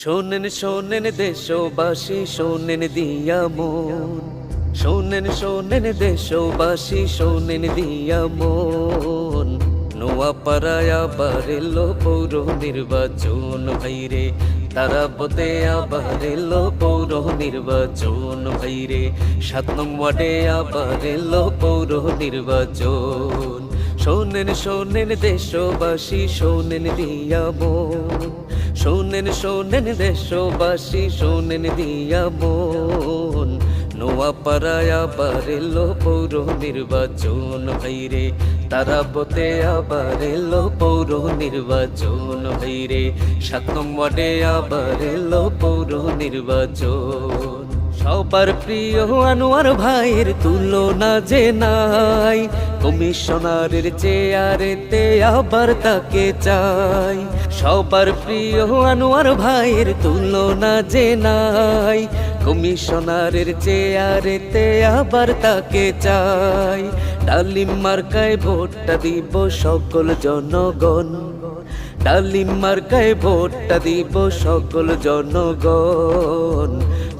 শোনেন শোনেন দেশবাসী, শোনেন দিয়া মন। শোনেন শোনেন দেশবাসী, শোনেন দিয়া মন। নোয়াপাড়ায় আবার এলো পৌর নির্বাচন ভাইরে, তারা বোতে আবার এলো পৌর নির্বাচন ভাইরে। ৭ নং ওয়ার্ডে আবার এলো পৌর নির্বাচন। শোনেন শোনেন দেশবাসী, শোনেন দিয়া মন। শোনেন শোনেন দেশবাসী, শোনেন দিয়া মন। নোয়াপাড়ায় আবার এলো পৌর নির্বাচন ভাইরে, তারা বোতে আবার এলো পৌর নির্বাচন ভাইরে। ৭ নং ওয়ার্ডে আবার এলো পৌর নির্বাচন। সবার প্রিয় আনোয়ার ভাইয়ের তুলনা যে নাই, কমিশনারের চেয়ারেতে আবার তাকে চাই। সবার প্রিয় আনোয়ার ভাইয়ের তুলনা যে নাই, কমিশনারের চেয়ারেতে আবার তাকে চাই। ডালিম মার্কায় ভোটটা দিব সকল জনগণ, ডালিম মার্কায় ভোটটা দিব সকল জনগণ।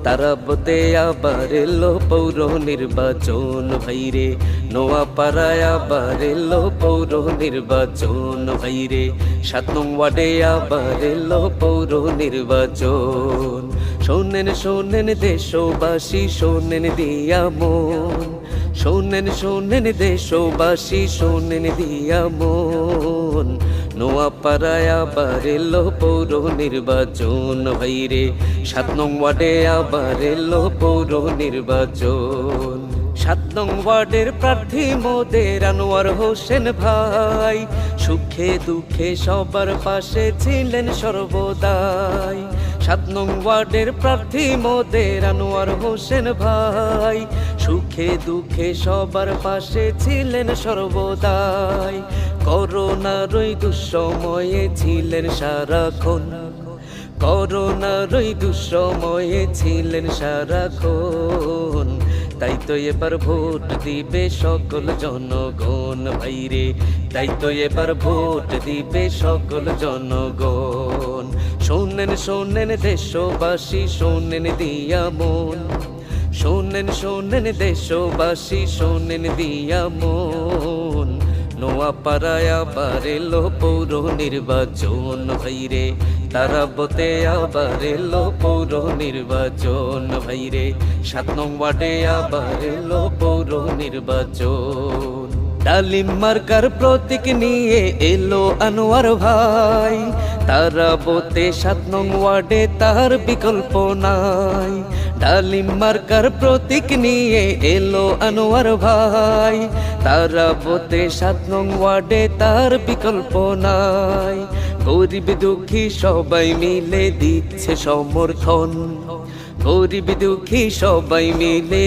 তারা বোতে আবার এলো পৌর নির্বাচন ভাইরে, নোয়াপাড়ায় আবার এলো পৌর নির্বাচন ভাইরে। ৭ নং ওয়ার্ডে আবার এলো পৌর নির্বাচন। শোনেন শোনেন দেশবাসী, শোনেন দিয়া মন। শোনেন শোনেন দেশবাসী, শোনেন দিয়া মন। নোয়াপাড়ায় আবার এলো পৌর নির্বাচন ভাইরে, ৭ নং ওয়ার্ডে আবার এলো পৌর নির্বাচন। ৭ নং ওয়ার্ডের প্রার্থী মোদের আনোয়ার হোসেন ভাই, সুখে দুঃখে সবার পাশে ছিলেন সর্বদাই। ৭ নং ওয়ার্ডের প্রার্থী মোদের আনোয়ার হোসেন ভাই, সুখে দুঃখে সবার পাশে ছিলেন সর্বদাই। করোনার ওই দুঃসময়ে ছিলেন সারাক্ষণ, করোনার ওই দুঃসময়ে ছিলেন সারাক্ষণ। তাই তো এবার ভোট দিবে সকল জনগণ ভাইরে, তাই তো এবার ভোট দিবে সকল জনগণ। শোনেন শোনেন দেশবাসী, শোনেন দিয়া মন। শোনেন শোনেন দেশবাসী, শোনেন দিয়া মন। নোয়াপাড়ায় আবার এলো পৌর নির্বাচন ভাইরে, তারা বোতে আবার এলো পৌর নির্বাচন ভাইরে। ৭ নং ওয়ার্ডে আবার এলো পৌর নির্বাচন। ডালিম মার্কার প্রতীক নিয়ে এলো আনোয়ার ভাই, তারা বোতে ৭ নং ওয়ার্ডে তার বিকল্প নাই। ডালিম মার্কার প্রতীক নিয়ে এলো আনোয়ার ভাই, তারা বোতে ৭ নং ওয়ার্ডে তার বিকল্প নাই। গরিব দুঃখী সবাই মিলে দিচ্ছে সমর্থন, গরিব দুঃখী সবাই মিলে